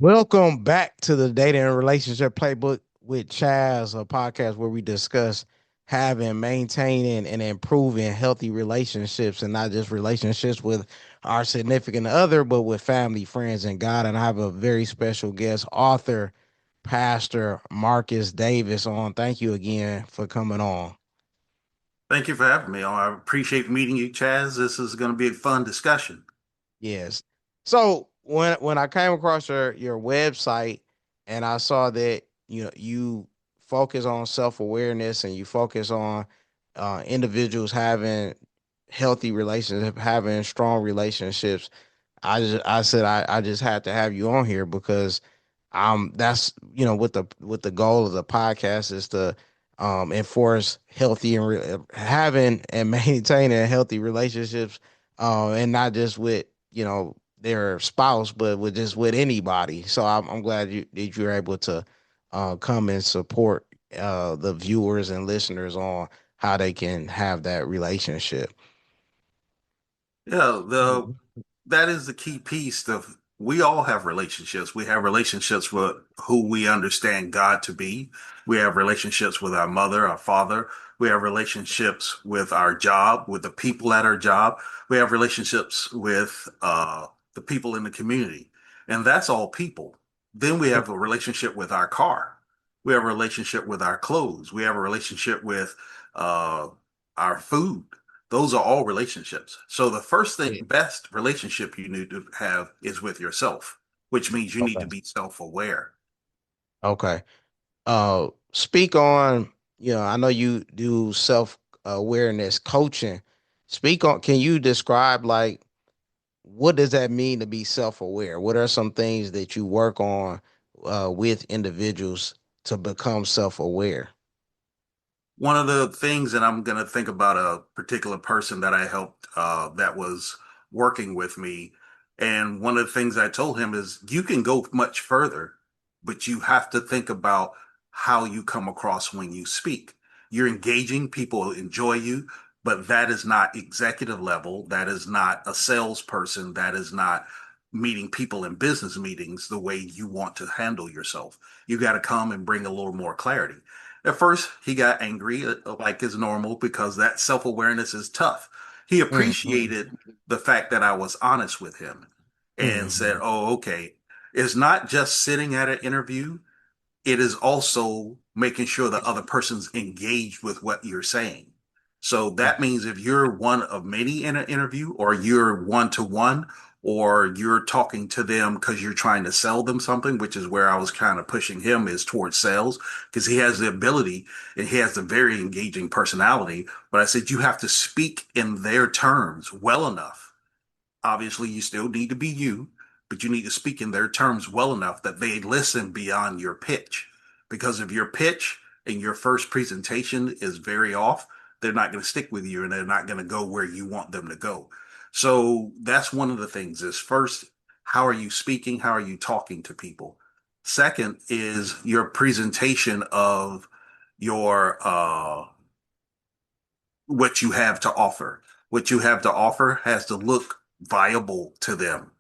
Welcome back to the Dating and Relationship Playbook with Chaz, a podcast where we discuss having, maintaining, and improving healthy relationships, and not just relationships with our significant other, but with family, friends, and God. And I have a very special guest, author, Pastor Marcus Davis, on. Thank you again for coming on. Thank you for having me. I appreciate meeting you, Chaz. This is going to be a fun discussion. Yes. So when I came across your website and I saw that you focus on self-awareness and you focus on individuals having healthy relationships, having strong relationships, I said I just had to have you on here because that's what the goal of the podcast is to enforce healthy and having and maintaining healthy relationships, and not just with their spouse, but with just with anybody. So I'm glad that you're able to come and support the viewers and listeners on how they can have that relationship. Yeah, the Mhm. that is the key piece of we all have relationships. We have relationships with who we understand God to be. We have relationships with our mother, our father. We have relationships with our job, with the people at our job. We have relationships with the people in the community. And that's all people. Then we have a relationship with our car. We have a relationship with our clothes. We have a relationship with uh, our food. Those are all relationships. So the first thing, Yeah. best relationship you need to have is with yourself, which means you need to Okay. be self-aware. Okay. Speak on, I know you do self awareness coaching. Speak on, can you describe like what does that mean to be self aware? What are some things that you work on with individuals to become self aware? One of the things, and I'm going to think about a particular person that I helped that was working with me. And one of the things I told him is you can go much further, but you have to think about how you come across when you speak. You're engaging, people enjoy you, but that is not executive level. That is not a salesperson. That is not meeting people in business meetings the way you want to handle yourself. You got to come and bring a little more clarity. At first, he got angry, like is normal, because that self awareness is tough. He Mm-hmm. appreciated the fact that I was honest with him and said, Mm-hmm. "Oh, okay. It's not just sitting at an interview, it is also making sure the other person's engaged with what you're saying. So that means if you're one of many in an interview, or you're one to one, or you're talking to them because you're trying to sell them something, which is where I was kind of pushing him is towards sales because he has the ability and he has a very engaging personality. But I said, you have to speak in their terms well enough. Obviously, you still need to be you, but you need to speak in their terms well enough that they listen beyond your pitch. Because if your pitch and your first presentation is very off, they're not going to stick with you and they're not going to go where you want them to go. So that's one of the things is first, how are you speaking? How are you talking to people? Second is your presentation of your what you have to offer. What you have to offer has to look viable to them.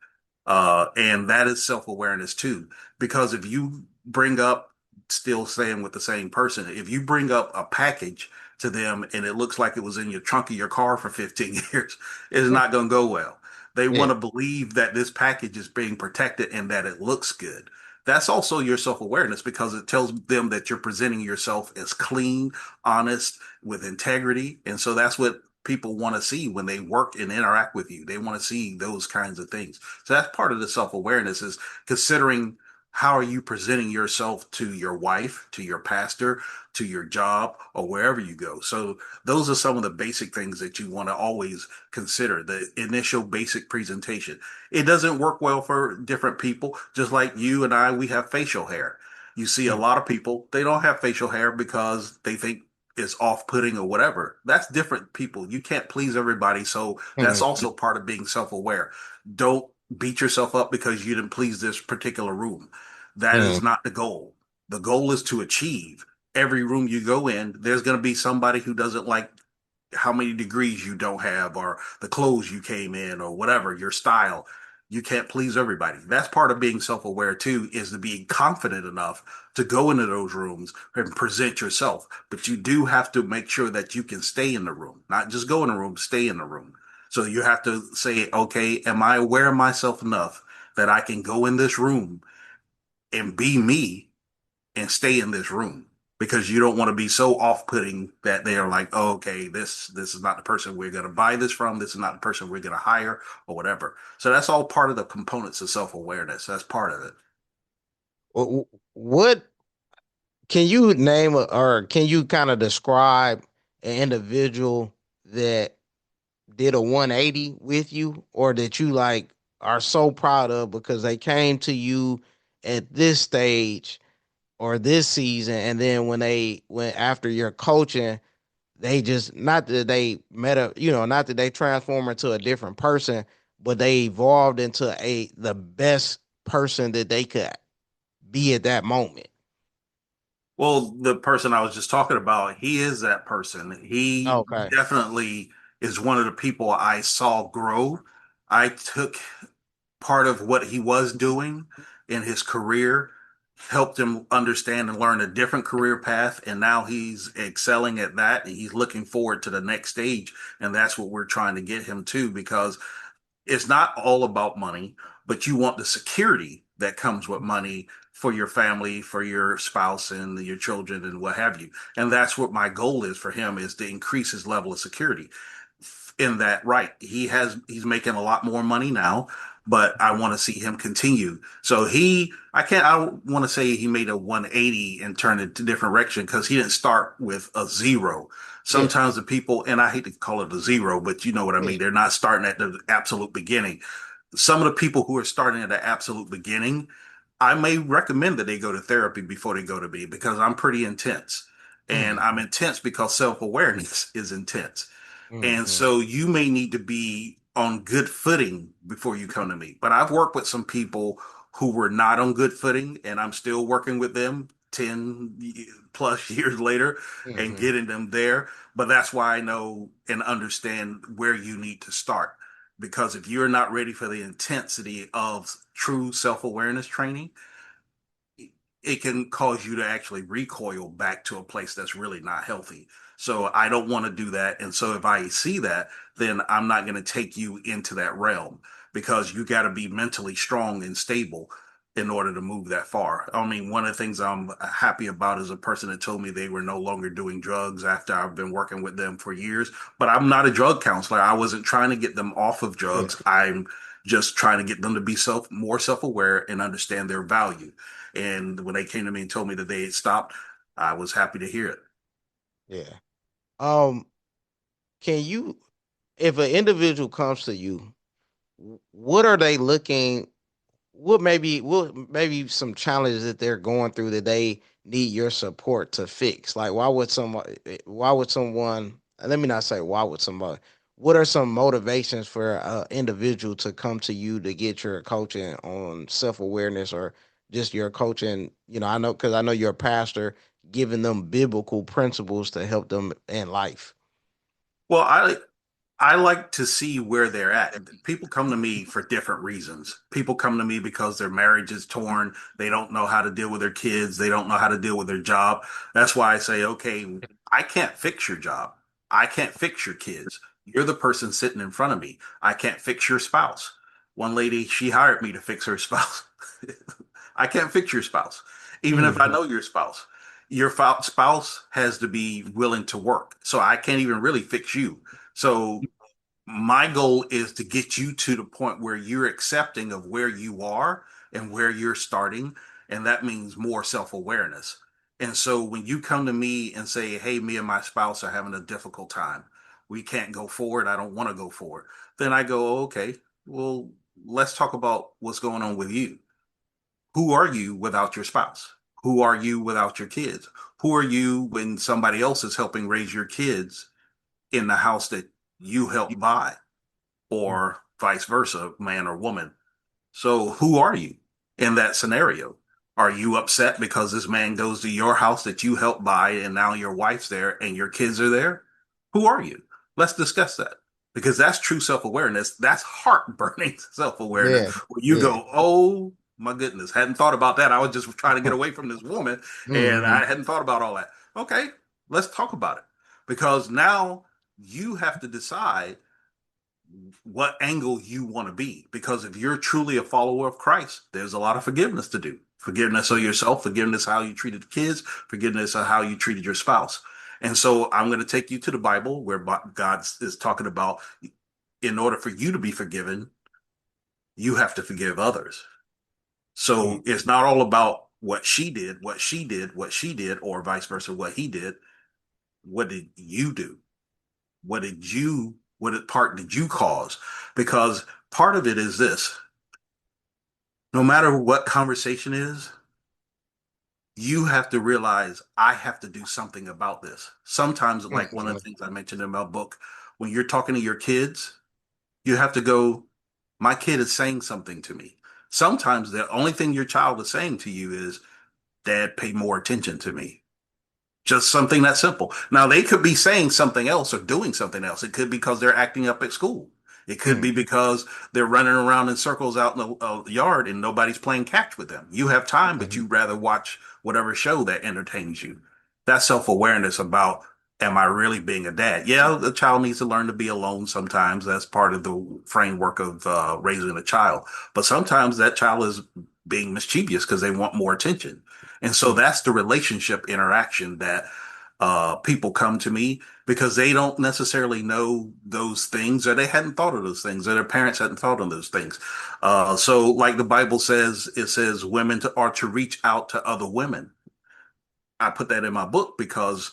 And that is self awareness too. Because if you bring up, still staying with the same person, if you bring up a package to them and it looks like it was in your trunk of your car for 15 years, it's not going to go well. They want Yeah. to believe that this package is being protected and that it looks good. That's also your self awareness because it tells them that you're presenting yourself as clean, honest, with integrity. And so that's what people want to see when they work and interact with you. They want to see those kinds of things. So that's part of the self-awareness is considering how are you presenting yourself to your wife, to your pastor, to your job, or wherever you go. So those are some of the basic things that you want to always consider. The initial basic presentation. It doesn't work well for different people. Just like you and I, we have facial hair. You see a lot of people, they don't have facial hair because they think is off-putting or whatever. That's different people. You can't please everybody. So that's Mm-hmm. also part of being self-aware. Don't beat yourself up because you didn't please this particular room. That is not the goal. The goal is to achieve. Every room you go in, there's going to be somebody who doesn't like how many degrees you don't have or the clothes you came in or whatever, your style. You can't please everybody. That's part of being self-aware too, is to be confident enough to go into those rooms and present yourself. But you do have to make sure that you can stay in the room, not just go in the room, stay in the room. So you have to say, okay, am I aware of myself enough that I can go in this room and be me and stay in this room? Because you don't want to be so off-putting that they are like, oh, okay, this is not the person we're going to buy this from. This is not the person we're going to hire or whatever. So that's all part of the components of self-awareness. That's part of it. What can you name or can you kind of describe an individual that did a 180 with you or that you like are so proud of because they came to you at this stage or this season and then when they went after your coaching they just not that they met a not that they transform into a different person but they evolved into a the best person that they could be at that moment. Well, the person I was just talking about, he is that person. He Okay. definitely is one of the people I saw grow. I took part of what he was doing in his career, helped him understand and learn a different career path, and now he's excelling at that. He's looking forward to the next stage, and that's what we're trying to get him to because it's not all about money, but you want the security that comes with money for your family, for your spouse and your children and what have you. And that's what my goal is for him is to increase his level of security in that right. He's making a lot more money now, but I want to see him continue. So I don't want to say he made a 180 and turned it to different direction because he didn't start with a zero. Yeah. Sometimes the people, and I hate to call it a zero, but you know what I Yeah. mean. They're not starting at the absolute beginning. Some of the people who are starting at the absolute beginning, I may recommend that they go to therapy before they go to me because I'm pretty intense. And I'm Mm-hmm. intense because self-awareness is intense. And Mm-hmm. so you may need to be on good footing before you come to me. But I've worked with some people who were not on good footing, and I'm still working with them 10 plus years later and Mm-hmm. getting them there. But that's why I know and understand where you need to start. Because if you're not ready for the intensity of true self awareness training, it can cause you to actually recoil back to a place that's really not healthy. So I don't want to do that. And so if I see that, then I'm not going to take you into that realm because you got to be mentally strong and stable in order to move that far. I mean, one of the things I'm happy about is a person that told me they were no longer doing drugs after I've been working with them for years. But I'm not a drug counselor. I wasn't trying to get them off of Yeah. drugs. I'm just trying to get them to be more self-aware and understand their value. And when they came to me and told me that they had stopped, I was happy to hear it. Yeah. Um, can you, if an individual comes to you, what are they looking? What maybe some challenges that they're going through that they need your support to fix? Like, Why would someone? Let me not say why would somebody. What are some motivations for an individual to come to you to get your coaching on self awareness or just your coaching? I know because I know you're a pastor, giving them biblical principles to help them in life. Well, I like to see where they're at. People come to me for different reasons. People come to me because their marriage is torn. They don't know how to deal with their kids. They don't know how to deal with their job. That's why I say, okay, I can't fix your job. I can't fix your kids. You're the person sitting in front of me. I can't fix your spouse. One lady, she hired me to fix her spouse. I can't fix your spouse, even if I Mhm. know your spouse. Your spouse has to be willing to work. So I can't even really fix you. So my goal is to get you to the point where you're accepting of where you are and where you're starting. And that means more self awareness. And so when you come to me and say, hey, me and my spouse are having a difficult time, we can't go forward, I don't want to go forward, then I go, okay, well, let's talk about what's going on with you. Who are you without your spouse? Who are you without your kids? Who are you when somebody else is helping raise your kids in the house that you helped buy? Or vice versa, man or woman. So who are you in that scenario? Are you upset because this man goes to your house that you helped buy and now your wife's there and your kids are there? Who are you? Let's discuss that. because that's true self-awareness. That's heart-burning self-awareness Yeah. where you Yeah. go, "Oh my goodness, hadn't thought about that. I was just trying to get away from this woman and Hmm. I hadn't thought about all that." Okay, let's talk about it. Because now you have to decide what angle you want to be. Because if you're truly a follower of Christ, there's a lot of forgiveness to do. Forgiveness of yourself, forgiveness how you treated the kids, forgiveness of how you treated your spouse. And so I'm going to take you to the Bible where God is talking about in order for you to be forgiven, you have to forgive others. So it's not all about what she did, what she did, what she did, or vice versa, what he did. What did you do? What part did you cause? Because part of it is this: no matter what conversation is, you have to realize I have to do something about this. Sometimes, like one of the Hmm. things I mentioned in my book, when you're talking to your kids, you have to go, my kid is saying something to me. Sometimes the only thing your child is saying to you is, Dad, pay more attention to me. Just something that simple. Now, they could be saying something else or doing something else. It could be because they're acting up at school. It could be Hmm. because they're running around in circles out in the yard and nobody's playing catch with them. You have time, but Hmm. you'd rather watch whatever show that entertains you. That's self awareness about, am I really being a dad? Yeah, the child needs to learn to be alone sometimes. That's part of the framework of raising a child. But sometimes that child is being mischievous because they want more attention. And so Hmm. that's the relationship interaction that people come to me because they don't necessarily know those things or they hadn't thought of those things or their parents hadn't thought of those things. So, like the Bible says, it says are to reach out to other women. I put that in my book because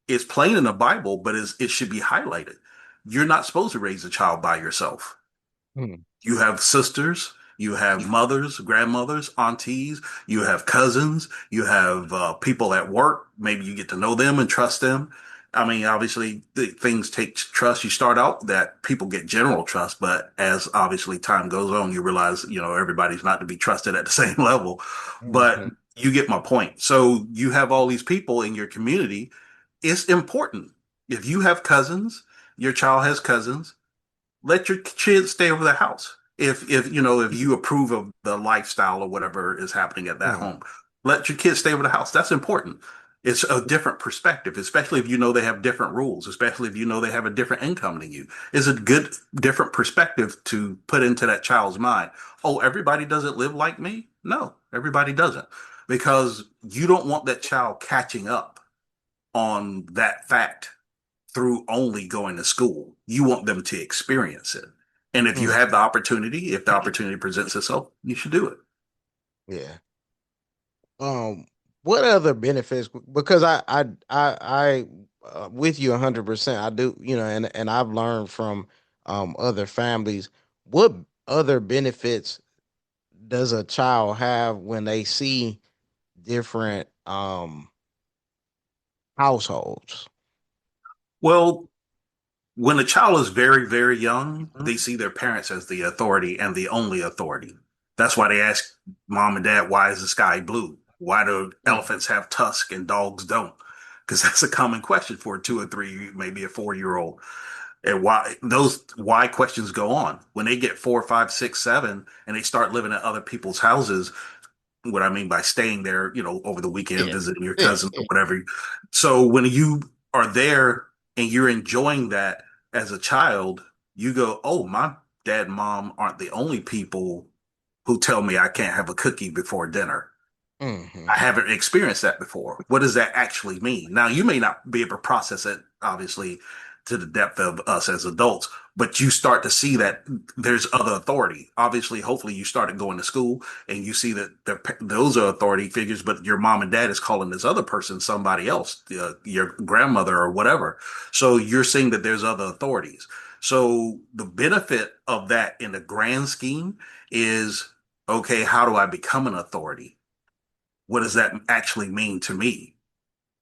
it's plain in the Bible, but it should be highlighted. You're not supposed to raise a child by yourself. Hmm. You have sisters, you have mothers, grandmothers, aunties, you have cousins, you have people at work. Maybe you get to know them and trust them. I mean, obviously, things take trust. You start out that people get general trust, but as obviously time goes on, you realize, everybody's not to be trusted at the same level. But Hmm. you get my point. So you have all these people in your community. It's important. If you have cousins, your child has cousins, let your kids stay over the house. If you approve of the lifestyle or whatever is happening at that Hmm. home, let your kids stay over the house. That's important. It's a different perspective, especially if you know they have different rules, especially if you know they have a different income than you. It's a good different perspective to put into that child's mind. Oh, everybody doesn't live like me? No, everybody doesn't. Because you don't want that child catching up on that fact through only going to school. You want them to experience it. And if you Hmm. have the opportunity, if the opportunity presents itself, you should do it. Yeah. Um, what other benefits? Because with you 100%. I do, and I've learned from other families. What other benefits does a child have when they see different households? Well, when a child is very, very young, they see their parents as the authority and the only authority. That's why they ask mom and dad, why is the sky blue? Why do Mm, elephants have tusks and dogs don't? Because that's a common question for a 2 or 3, maybe a 4 year old. And why questions go on when they get 4, 5, 6, 7, and they start living at other people's houses. What I mean by staying there, over the weekend, yeah, visiting your yeah, cousins or yeah. whatever. So when you are there and you're enjoying that as a child, you go, oh, my dad and mom aren't the only people who tell me I can't have a cookie before dinner. Hmm. I haven't experienced that before. What does that actually mean? Now, you may not be able to process it, obviously, to the depth of us as adults, but you start to see that there's other authority. Obviously, hopefully, you started going to school and you see that those are authority figures, but your mom and dad is calling this other person somebody else, your grandmother or whatever. So you're seeing that there's other authorities. So the benefit of that in the grand scheme is, okay, how do I become an authority? What does that actually mean to me?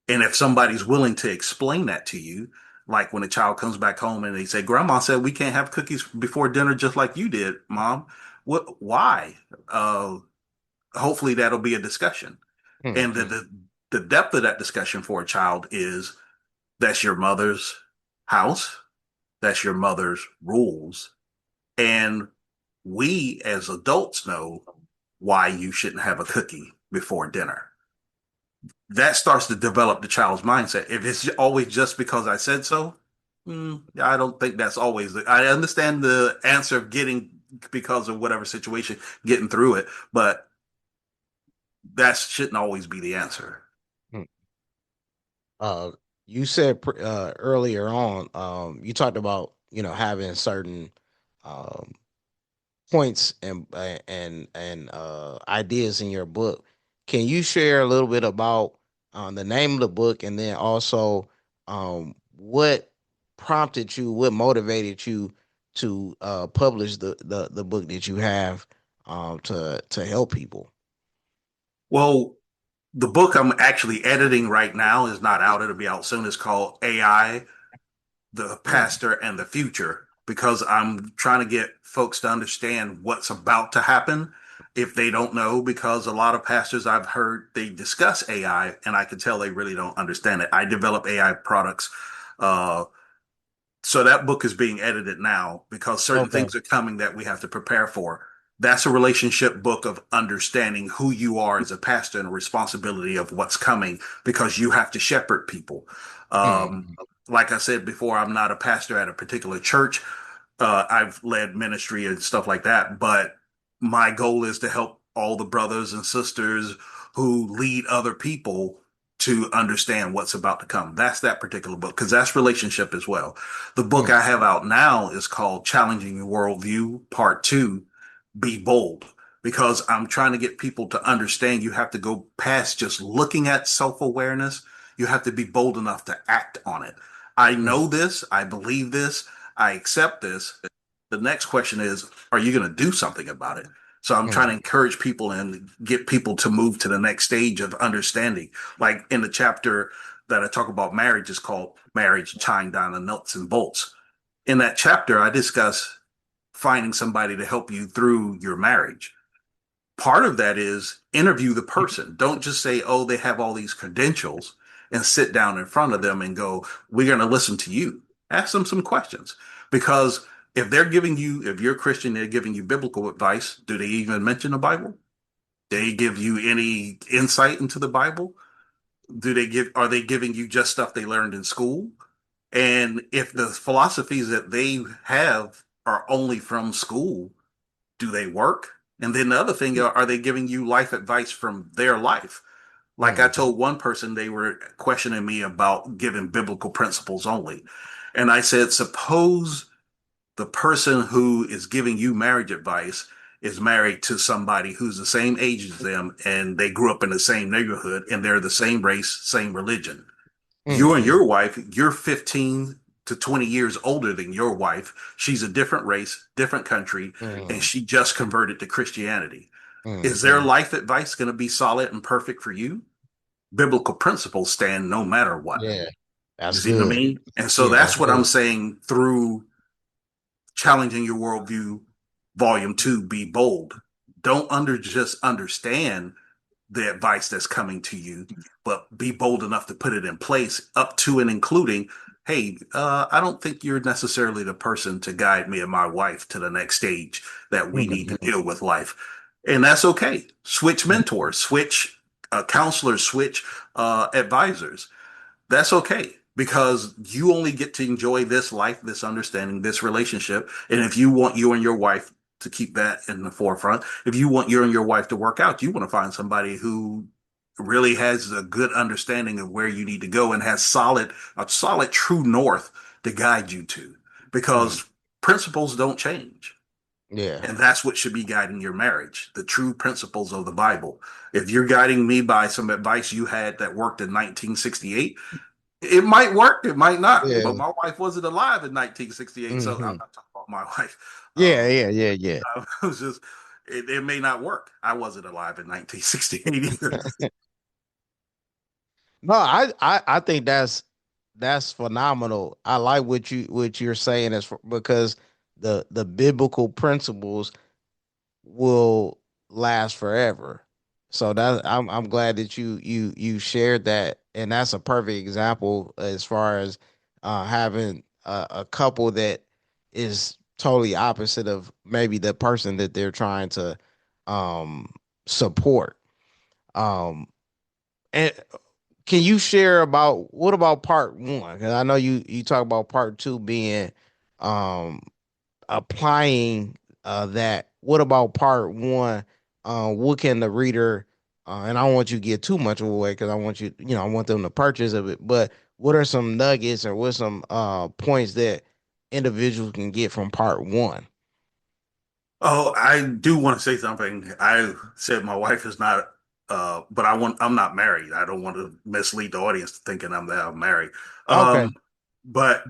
And if somebody's willing to explain that to you, like when a child comes back home and they say, Grandma said we can't have cookies before dinner just like you did, Mom. Why? Uh, Hopefully that'll be a discussion. And Hmm. the depth of that discussion for a child is, that's your mother's house. That's your mother's rules. And we as adults know why you shouldn't have a cookie before dinner. That starts to develop the child's mindset. If it's always just because I said so, I don't think that's always I understand the answer of getting because of whatever situation, getting through it, but that shouldn't always be the answer. Mm. Uh, you said earlier on, you talked about having certain um points and ideas in your book. Can you share a little bit about the name of the book, and then also what prompted you, what motivated you to publish the book that you have to help people? Well, the book I'm actually editing right now is not out. It'll be out soon. It's called AI, the Mm, pastor and the future, because I'm trying to get folks to understand what's about to happen if they don't know, because a lot of pastors I've heard they discuss AI and I can tell they really don't understand it. I develop AI products. Uh, so that book is being edited now because certain okay. things are coming that we have to prepare for. That's a relationship book of understanding who you are as a pastor and a responsibility of what's coming because you have to shepherd people. Um, Mm, like I said before, I'm not a pastor at a particular church. I've led ministry and stuff like that, but my goal is to help all the brothers and sisters who lead other people to understand what's about to come. That's that particular book because that's relationship as well. The book mm, I have out now is called Challenging Your Worldview, Part Two, Be Bold. Because I'm trying to get people to understand you have to go past just looking at self awareness. You have to be bold enough to act on it. I mm, know this. I believe this. I accept this. The next question is, are you going to do something about it? So I'm trying to mm, encourage people and get people to move to the next stage of understanding. Like in the chapter that I talk about marriage is called Marriage, Tying Down the Nuts and Bolts. In that chapter, I discuss finding somebody to help you through your marriage. Part of that is interview the person. Don't just say, oh, they have all these credentials and sit down in front of them and go, we're going to listen to you. Ask them some questions because if they're giving you, if you're a Christian, they're giving you biblical advice. Do they even mention the Bible? Do they give you any insight into the Bible? Are they giving you just stuff they learned in school? And if the philosophies that they have are only from school, do they work? And then the other thing, are they giving you life advice from their life? Like I mm, told one person, they were questioning me about giving biblical principles only. And I said, suppose the person who is giving you marriage advice is married to somebody who's the same age as them and they grew up in the same neighborhood and they're the same race, same religion. You and mm, your wife, you're 15 to 20 years older than your wife. She's a different race, different country, and mm, she just converted to Christianity. mm, Is their mm. life advice going to be solid and perfect for you? Biblical principles stand no matter what. Yeah, You that's see what I good. mean? And so Yeah, that's that's what I'm good. saying through Challenging Your Worldview, Volume 2, Be Bold. Don't just understand the advice that's coming to you, but be bold enough to put it in place up to and including, hey, I don't think you're necessarily the person to guide me and my wife to the next stage that we need to Mhm, deal with life. And that's okay. Switch mentors, switch counselors, switch advisors. That's okay because you only get to enjoy this life, this understanding, this relationship. And if you want you and your wife to keep that in the forefront, if you want you and your wife to work out, you want to find somebody who really has a good understanding of where you need to go and has a solid true north to guide you to mm. because principles don't change. Yeah. And that's what should be guiding your marriage, the true principles of the Bible. If you're guiding me by some advice you had that worked in 1968, it might work, it might not. Yeah. But my wife wasn't alive in 1968, so I'm Hmm. not talking about my wife. Yeah, Um, yeah, yeah, yeah. it was just it may not work. I wasn't alive in 1968 either. No, I think that's phenomenal. I like what you're saying because the biblical principles will last forever. So that I'm glad that you shared that, and that's a perfect example as far as having a couple that is totally opposite of maybe the person that they're trying to um support. Um and can you share about what about part one? Because I know you talk about part two being um applying that. What about part one? What can the reader and I don't want you to get too much away because I want you, I want them to purchase of it. But what are some nuggets or what some points that individuals can get from part one? Oh, I do want to say something. I said my wife is not, but I'm not married. I don't want to mislead the audience thinking I'm married. Okay. Um, but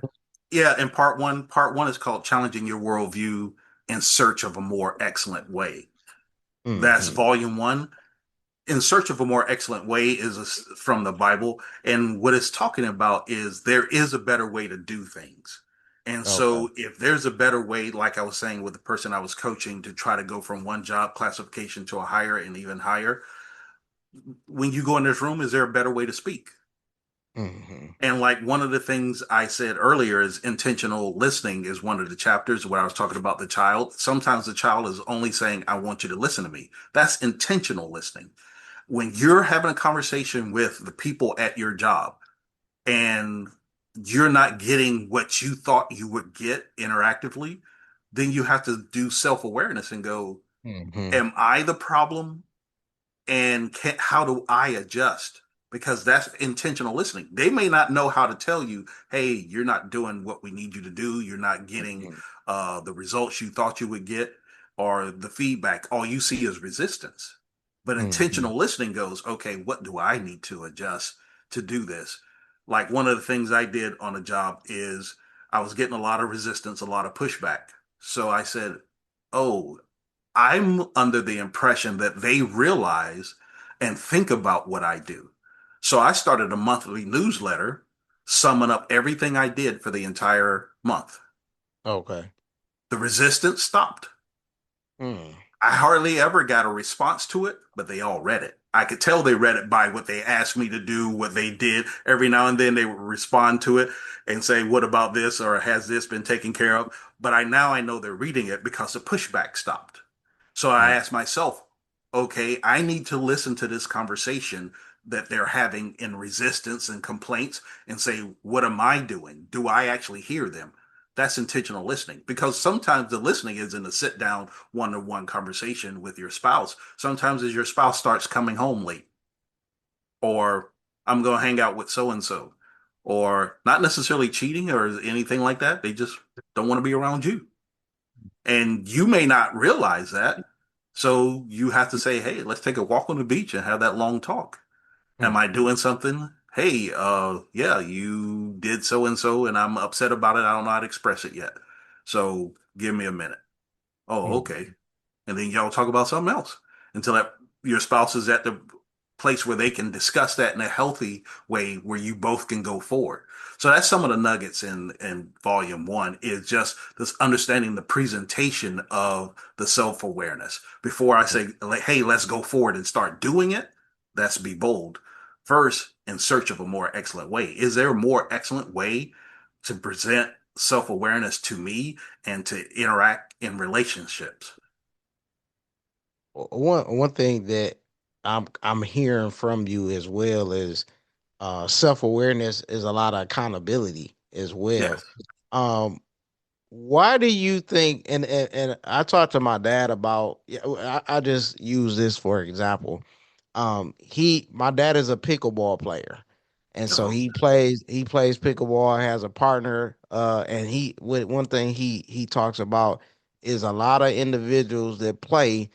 yeah, in part one is called Challenging Your Worldview in Search of a More Excellent Way. That's Hmm. volume one. In Search of a More Excellent Way is from the Bible. And what it's talking about is there is a better way to do things. And Okay. so, if there's a better way, like I was saying with the person I was coaching, to try to go from one job classification to a higher and even higher, when you go in this room, is there a better way to speak? Hmm. And like one of the things I said earlier is intentional listening is one of the chapters where I was talking about the child. Sometimes the child is only saying, I want you to listen to me. That's intentional listening. When you're having a conversation with the people at your job and you're not getting what you thought you would get interactively, then you have to do self awareness and go, Hmm. am I the problem? And how do I adjust? Because that's intentional listening. They may not know how to tell you, hey, you're not doing what we need you to do. You're not getting Hmm. the results you thought you would get or the feedback. All you see is resistance. But Hmm. intentional listening goes, okay, what do I need to adjust to do this? Like one of the things I did on a job is I was getting a lot of resistance, a lot of pushback. So I said, oh, I'm under the impression that they realize and think about what I do. So I started a monthly newsletter summing up everything I did for the entire month. Okay. The resistance stopped. Mm. I hardly ever got a response to it, but they all read it. I could tell they read it by what they asked me to do, what they did. Every now and then they would respond to it and say, "What about this?" or "Has this been taken care of?" But I know they're reading it because the pushback stopped. So I Mm. asked myself, okay, I need to listen to this conversation that they're having in resistance and complaints and say, what am I doing? Do I actually hear them? That's intentional listening because sometimes the listening is in a sit down one to one conversation with your spouse. Sometimes as your spouse starts coming home late, or I'm going to hang out with so and so, or not necessarily cheating or anything like that. They just don't want to be around you. And you may not realize that. So you have to say, hey, let's take a walk on the beach and have that long talk. Am I Mm. doing something? Hey, yeah, you did so and so, and I'm upset about it. I don't know how to express it yet. So give me a minute. Oh, Mm. okay. And then y'all talk about something else until that your spouse is at the place where they can discuss that in a healthy way where you both can go forward. So that's some of the nuggets in volume one is just this understanding the presentation of the self-awareness. Before I say, like, hey, let's go forward and start doing it, that's be bold. First, in search of a more excellent way. Is there a more excellent way to present self-awareness to me and to interact in relationships? One thing that I'm hearing from you as well is self awareness is a lot of accountability as well. Yes. Um, why do you think? And I talked to my dad about. Yeah, I just use this for example. My dad is a pickleball player, and so Uh-huh. he plays pickleball. Has a partner, and one thing he talks about is a lot of individuals that play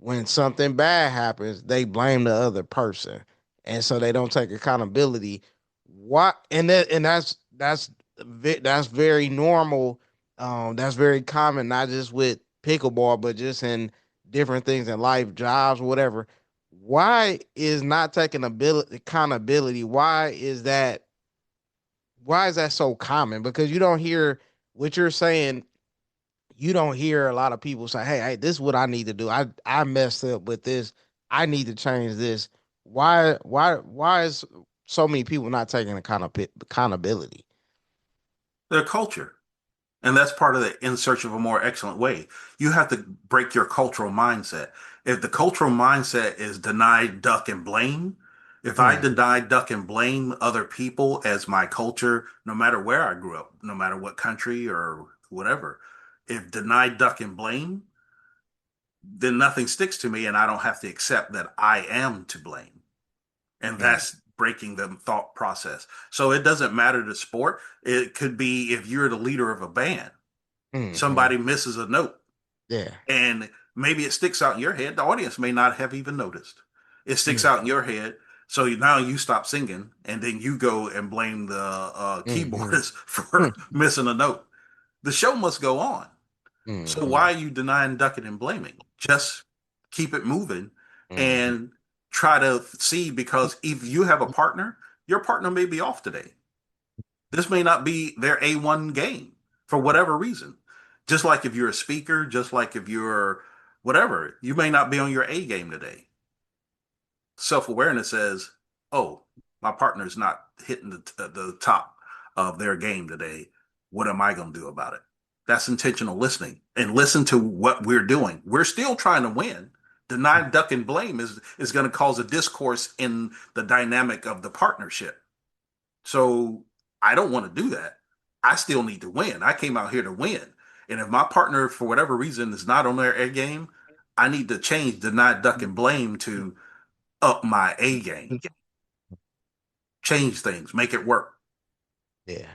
when something bad happens, they blame the other person, and so they don't take accountability. What and that's very normal. That's very common, not just with pickleball, but just in different things in life, jobs, whatever. Why is not taking ability accountability? Why is that so common? Because you don't hear what you're saying, you don't hear a lot of people say, "Hey, this is what I need to do. I messed up with this. I need to change this." Why is so many people not taking accountability? their culture. And that's part of the in search of a more excellent way. You have to break your cultural mindset. If the cultural mindset is deny, duck, and blame, if I Mm, deny, duck, and blame other people as my culture, no matter where I grew up, no matter what country or whatever, if deny, duck, and blame, then nothing sticks to me and I don't have to accept that I am to blame. And mm, that's breaking the thought process. So it doesn't matter the sport. It could be if you're the leader of a band, mm, somebody misses a note yeah. and maybe it sticks out in your head. The audience may not have even noticed. It sticks Mm, out in your head. So now you stop singing and then you go and blame the mm, keyboardist for missing a note. The show must go on. So mm, why are you denying, ducking, and blaming? Just keep it moving mm, and try to see, because if you have a partner, your partner may be off today. This may not be their A1 game for whatever reason. Just like if you're a speaker, just like if you're whatever, you may not be on your A game today. Self awareness says, oh, my partner's not hitting the top of their game today. What am I going to do about it? That's intentional listening and listen to what we're doing. We're still trying to win. Deny, duck, and blame is going to cause a discourse in the dynamic of the partnership. So I don't want to do that. I still need to win. I came out here to win. And if my partner, for whatever reason, is not on their A game, I need to change deny, duck, and blame to up my A game, change things, make it work. yeah.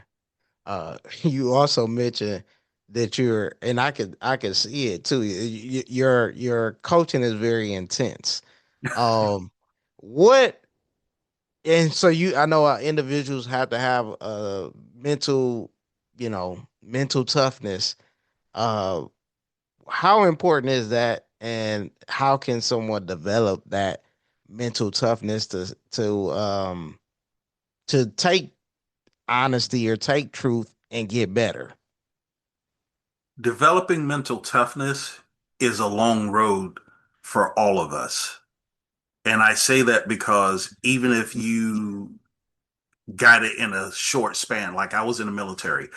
You also mentioned that you're, and I could see it too. Your coaching is very intense. Um, what, and so I know individuals have to have mental, mental toughness. Uh, how important is that, and how can someone develop that mental toughness to take honesty or take truth and get better? Developing mental toughness is a long road for all of us. And I say that because even if you got it in a short span, like I was in the military,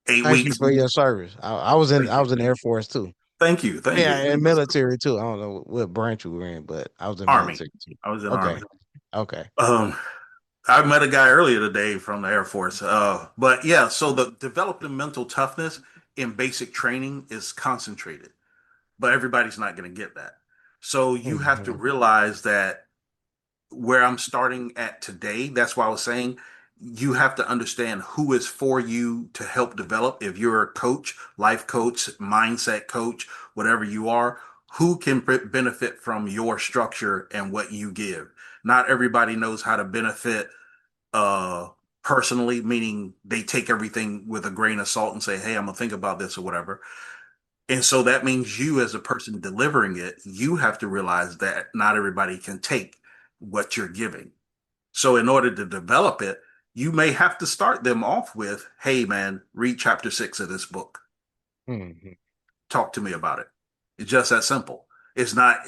eight Thank you weeks. for your service. I Thank you. was in the Air Force too. Thank you. Thank Yeah, you. and military too. I don't know what branch you were in, but I was in Army. military too. I was in Okay. Army. Okay. Um, I met a guy earlier today from the Air Force. But yeah, so the developing mental toughness in basic training is concentrated, but everybody's not going to get that. So you have to Hmm. realize that where I'm starting at today, that's why I was saying you have to understand who is for you to help develop. If you're a coach, life coach, mindset coach, whatever you are, who can benefit from your structure and what you give. Not everybody knows how to benefit uh personally, meaning they take everything with a grain of salt and say, hey, I'm gonna think about this or whatever. And so that means you, as a person delivering it, you have to realize that not everybody can take what you're giving. So in order to develop it, you may have to start them off with, hey man, read chapter 6 of this book. Hmm. Talk to me about it. It's just that simple. It's not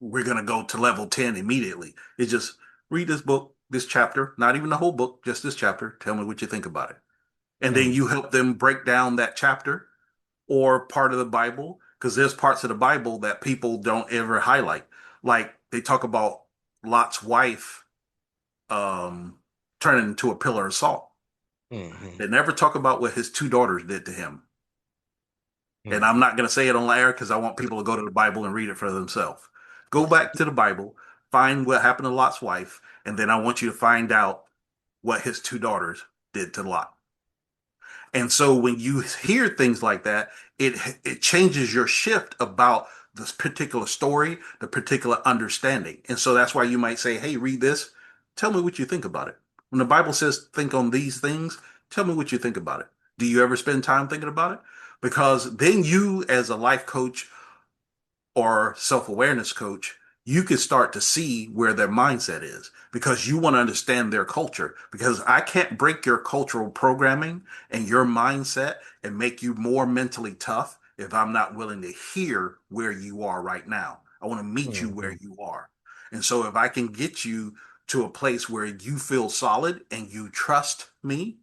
we're gonna go to level 10 immediately. It's just read this book, this chapter, not even the whole book, just this chapter. Tell me what you think about it. And then Hmm. you help them break down that chapter or part of the Bible, because there's parts of the Bible that people don't ever highlight. Like they talk about Lot's wife turning into a pillar of salt. Hmm. They never talk about what his two daughters did to him. And I'm not going to say it on air because I want people to go to the Bible and read it for themselves. Go back to the Bible, find what happened to Lot's wife, and then I want you to find out what his two daughters did to Lot. And so when you hear things like that, it changes your shift about this particular story, the particular understanding. And so that's why you might say, "Hey, read this. Tell me what you think about it." When the Bible says think on these things, tell me what you think about it. Do you ever spend time thinking about it? Because then you, as a life coach or self awareness coach, you can start to see where their mindset is because you want to understand their culture. Because I can't break your cultural programming and your mindset and make you more mentally tough if I'm not willing to hear where you are right now. I want to meet you where Hmm. you are. And so if I can get you to a place where you feel solid and you trust me,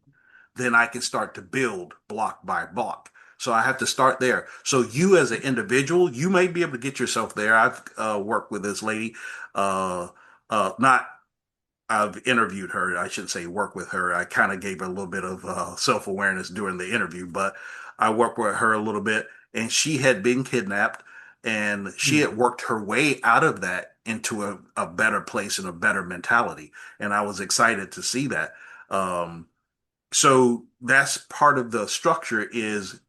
then I can start to build block by block. So I have to start there. So you as an individual, you may be able to get yourself there. I've worked with this lady, uh, not I've interviewed her. I shouldn't say work with her. I kind of gave her a little bit of self awareness during the interview, but I worked with her a little bit, and she had been kidnapped, and she Mm. had worked her way out of that into a better place and a better mentality. And I was excited to see that. Um, so that's part of the structure is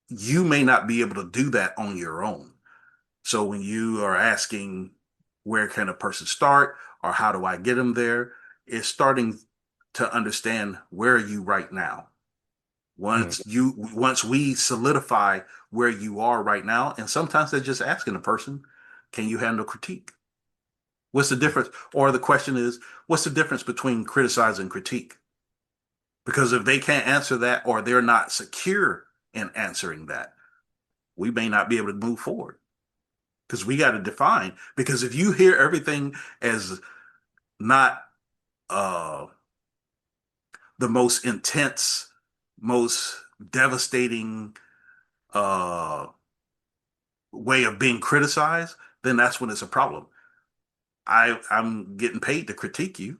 you may not be able to do that on your own. So when you are asking where can a person start or how do I get them there, it's starting to understand where are you right now. Mm. Once we solidify where you are right now, and sometimes they're just asking a person, can you handle critique? What's the difference? Or the question is, what's the difference between criticize and critique? Because if they can't answer that or they're not secure in answering that, we may not be able to move forward. Because we got to define. Because if you hear everything as not uh, the most intense, most devastating uh, way of being criticized, then that's when it's a problem. I'm getting paid to critique you.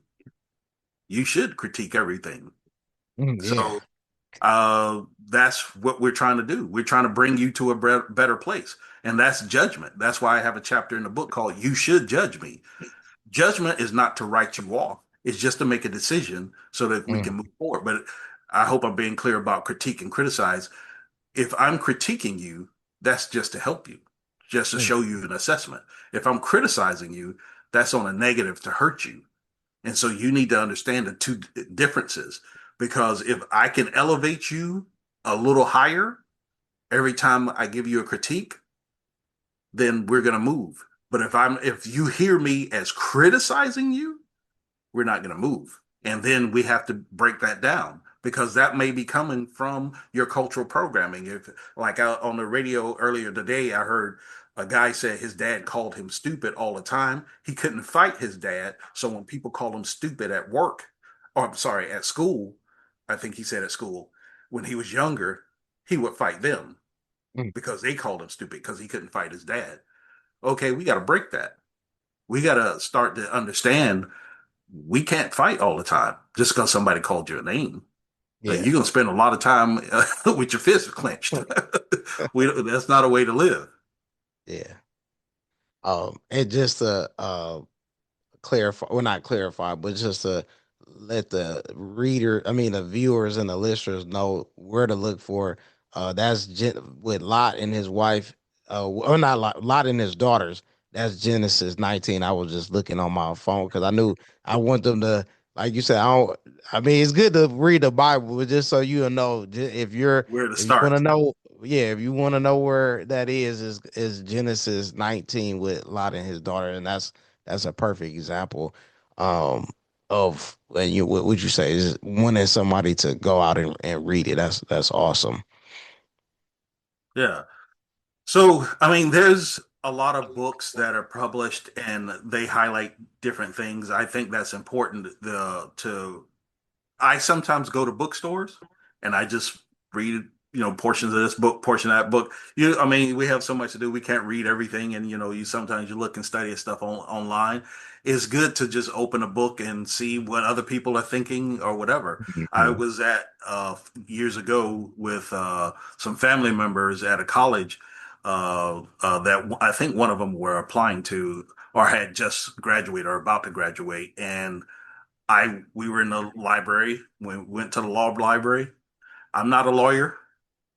You should critique everything. Mm. Yeah. So that's what we're trying to do. We're trying to bring you to a better place, and that's judgment. That's why I have a chapter in the book called "You Should Judge Me." Judgment is not to write you off. It's just to make a decision so that we can Mm. move forward. But I hope I'm being clear about critique and criticize. If I'm critiquing you, that's just to help you, just to Mm. show you an assessment. If I'm criticizing you, that's on a negative to hurt you. And so you need to understand the two differences because if I can elevate you a little higher every time I give you a critique, then we're going to move. But if you hear me as criticizing you, we're not going to move. And then we have to break that down because that may be coming from your cultural programming. If, like on the radio earlier today, I heard a guy say his dad called him stupid all the time. He couldn't fight his dad. So when people called him stupid at work, or I'm sorry, at school, I think he said at school, when he was younger, he would fight them Mm. because they called him stupid because he couldn't fight his dad. Okay, we got to break that. We got to start to understand we can't fight all the time just because somebody called you a name. Yeah. You're gonna spend a lot of time with your fists clenched. That's not a way to live. Yeah. And just to clarify, well, not clarify, but just to let the reader, I mean, the viewers and the listeners know where to look for. With Lot and his wife, or not Lot, Lot and his daughters. That's Genesis 19. I was just looking on my phone because I knew I want them to, like you said, I don't. I mean, it's good to read the Bible, but just so you know, Where to if you want to start? know, yeah, if you want to know where that is Genesis 19 with Lot and his daughter, and that's a perfect example um of when you what would you say is wanting somebody to go out and read it. That's awesome. Yeah. So, I mean, there's a lot of books that are published and they highlight different things. I think that's important to I sometimes go to bookstores and I just read, portions of this book, portion of that book. I mean, we have so much to do. We can't read everything. And, you sometimes you look and study stuff online. It's good to just open a book and see what other people are thinking or whatever. I Mhm. was at years ago with some family members at a college that I think one of them were applying to or had just graduated or about to graduate. And we were in the library. We went to the law library. I'm not a lawyer.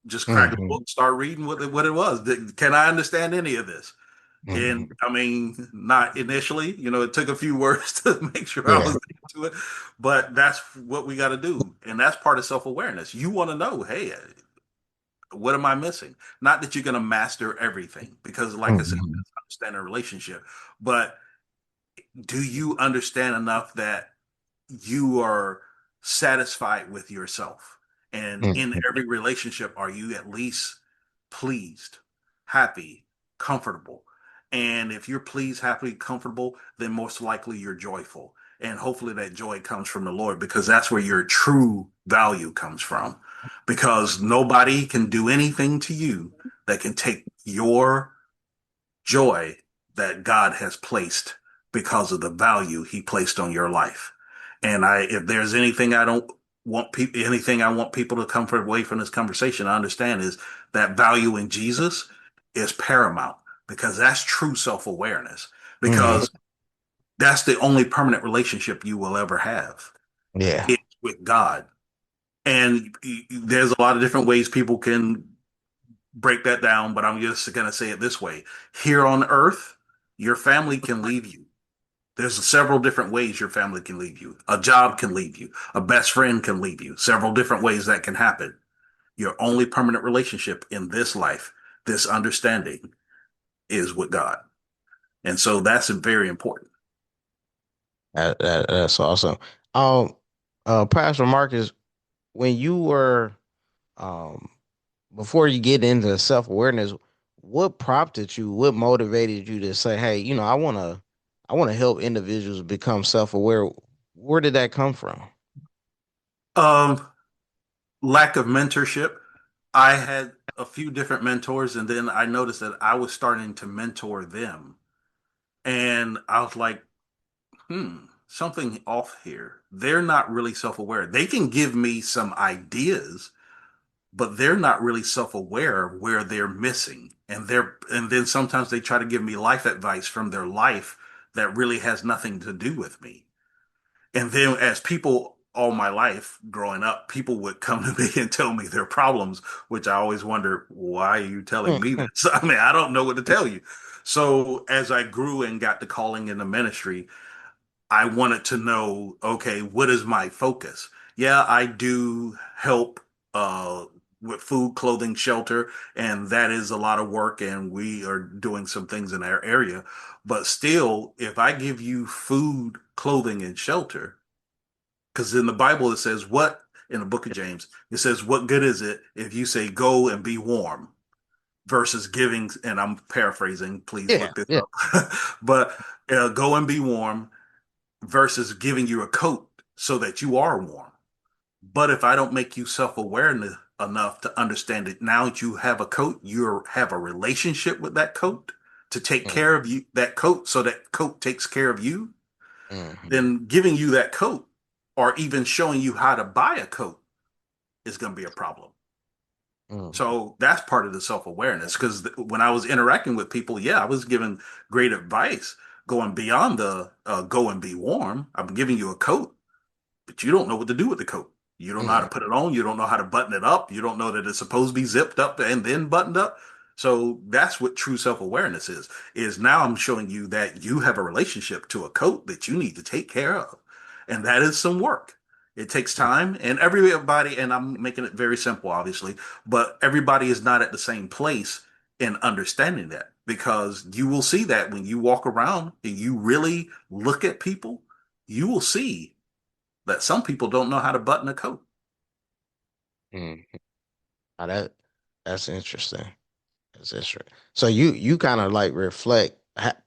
Just crack a Mhm. book, start reading what it was. Can I understand any of this? And Mhm. I mean, not initially. It took a few words to make sure I Yeah. was into it. But that's what we got to do, and that's part of self awareness. You want to know, hey, what am I missing? Not that you're going to master everything, because, like I said, Mhm. that's understanding a relationship. But do you understand enough that you are satisfied with yourself. And in Mhm. every relationship, are you at least pleased, happy, comfortable? And if you're pleased, happy, comfortable, then most likely you're joyful. And hopefully that joy comes from the Lord because that's where your true value comes from. Because nobody can do anything to you that can take your joy that God has placed because of the value he placed on your life. And if there's anything I don't want people, anything I want people to come away from this conversation, I understand is that value in Jesus is paramount because that's true self-awareness Hmm. because that's the only permanent relationship you will ever have. Yeah. It's with God. And there's a lot of different ways people can break that down, but I'm just going to say it this way. Here on earth, your family can leave you. There's several different ways your family can leave you. A job can leave you. A best friend can leave you. Several different ways that can happen. Your only permanent relationship in this life, this understanding, is with God. And so that's very important. That's awesome. Um, Pastor Marcus, when you were um before you get into self awareness, what prompted you? What motivated you to say, "Hey, I want to help individuals become self aware"? Where did that come from? Um, Lack of mentorship. I had a few different mentors, and then I noticed that I was starting to mentor them. And I was like, something off here. They're not really self aware. They can give me some ideas, but they're not really self aware of where they're missing. And then sometimes they try to give me life advice from their life that really has nothing to do with me. And then as people all my life growing up, people would come to me and tell me their problems, which I always wonder, why are you telling me this? I mean, I don't know what to tell you. So as I grew and got the calling in the ministry, I wanted to know, okay, what is my focus? Yeah, I do help uh, with food, clothing, shelter, and that is a lot of work, and we are doing some things in our area. But still, if I give you food, clothing, and shelter, because in the Bible it says, what, in the book of James, it says, what good is it if you say, go and be warm versus giving, and I'm paraphrasing, please Yeah, look this yeah. up, but go and be warm versus giving you a coat so that you are warm. But if I don't make you self-aware enough to understand that now that you have a coat, you have a relationship with that coat to take Mm, care of you, that coat, so that coat takes care of you, mhm, then giving you that coat or even showing you how to buy a coat is going to be a problem. mhm, So that's part of the self-awareness because when I was interacting with people, yeah, I was giving great advice going beyond the go and be warm. I'm giving you a coat, but you don't know what to do with the coat. You don't know how to mhm, put it on. You don't know how to button it up. You don't know that it's supposed to be zipped up and then buttoned up. So that's what true self-awareness is now I'm showing you that you have a relationship to a coat that you need to take care of. And that is some work. It takes time and everybody, and I'm making it very simple, obviously, but everybody is not at the same place in understanding that because you will see that when you walk around and you really look at people, you will see that some people don't know how to button a coat. mhm. Now that's interesting. That's interesting. So you kind of like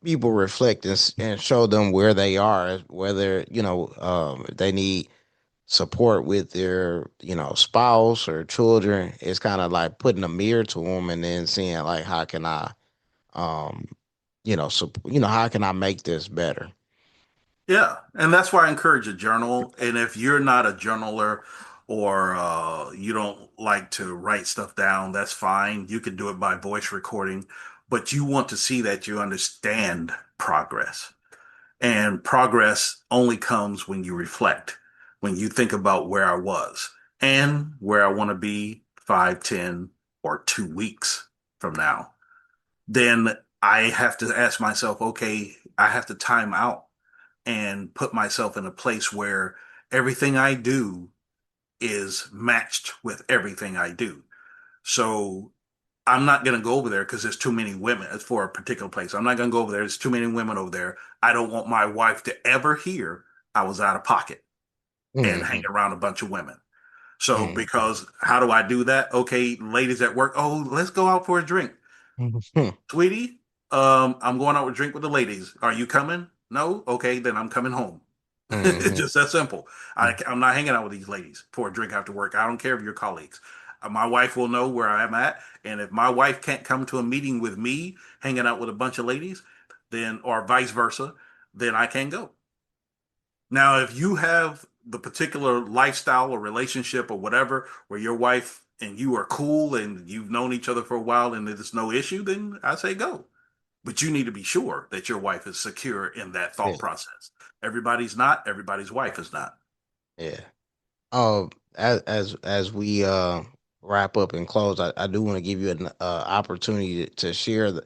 people reflect and show them where they are, whether if they need support with their spouse or children. It's kind of like putting a mirror to them and then seeing like how can I um how can I make this better. Yeah, and that's why I encourage a journal. And if you're not a journaler or you don't like to write stuff down, that's fine. You can do it by voice recording, but you want to see that you understand progress. And progress only comes when you reflect, when you think about where I was and where I want to be 5, 10, or 2 weeks from now. Then I have to ask myself, okay, I have to time out and put myself in a place where everything I do is matched with everything I do. So I'm not going to go over there because there's too many women for a particular place. I'm not going to go over there. There's too many women over there. I don't want my wife to ever hear I was out of pocket and hang Hmm. around a bunch of women. So, because how do I do that? Okay, ladies at work, oh, let's go out for a drink. Hmm. Sweetie, I'm going out with a drink with the ladies. Are you coming? No? Okay, then I'm coming home. It's Hmm. just that simple. I'm not hanging out with these ladies for a drink after work. I don't care if you're colleagues. My wife will know where I'm at, and if my wife can't come to a meeting with me, hanging out with a bunch of ladies, then or vice versa, then I can't go. Now, if you have the particular lifestyle or relationship or whatever where your wife and you are cool and you've known each other for a while and there's no issue, then I say go. But you need to be sure that your wife is secure in that Yeah, thought process. Everybody's not, everybody's wife is not. yeah. As we wrap up and close, I do want to give you an opportunity to share the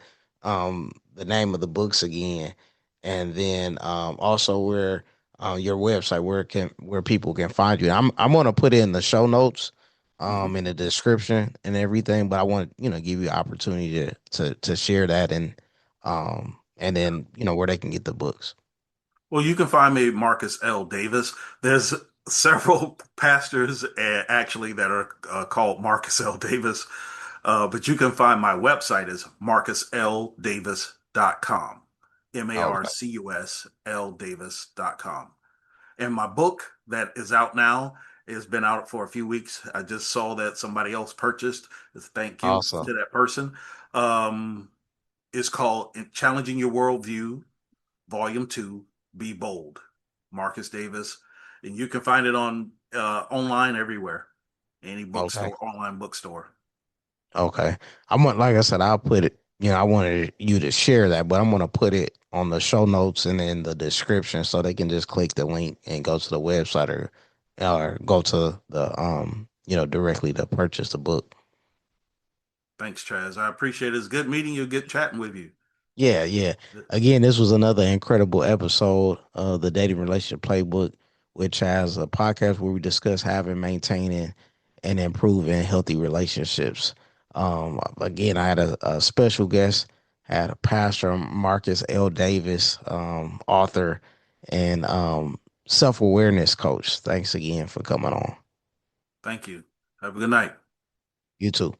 name of the books again, and then also where your website where people can find you. I'm gonna put in the show notes, Mhm. in the description and everything, but I want to give you opportunity to share that and then where they can get the books. Well, you can find me Marcus L. Davis. There's several pastors actually that are called Marcus L. Davis, but you can find my website is marcusldavis.com. Okay, MarcusLdavis.com. And my book that is out now has been out for a few weeks. I just saw that somebody else purchased. Thank you awesome. to that person. Um, it's called Challenging Your Worldview Volume 2, Be Bold, Marcus Davis. And you can find it on online everywhere, any Okay. bookstore, online bookstore. Okay. Like I said, I'll put it, I wanted you to share that, but I'm gonna put it on the show notes and in the description so they can just click the link and go to the website or go to the directly to purchase the book. Thanks, Chaz. I appreciate it. It's good meeting you, good chatting with you. Yeah, yeah. Again, this was another incredible episode of the Dating Relationship Playbook, which has a podcast where we discuss having, maintaining, and improving healthy relationships. Again, I had a special guest, had a pastor, Marcus L. Davis, author, and self awareness coach. Thanks again for coming on. Thank you. Have a good night. You too.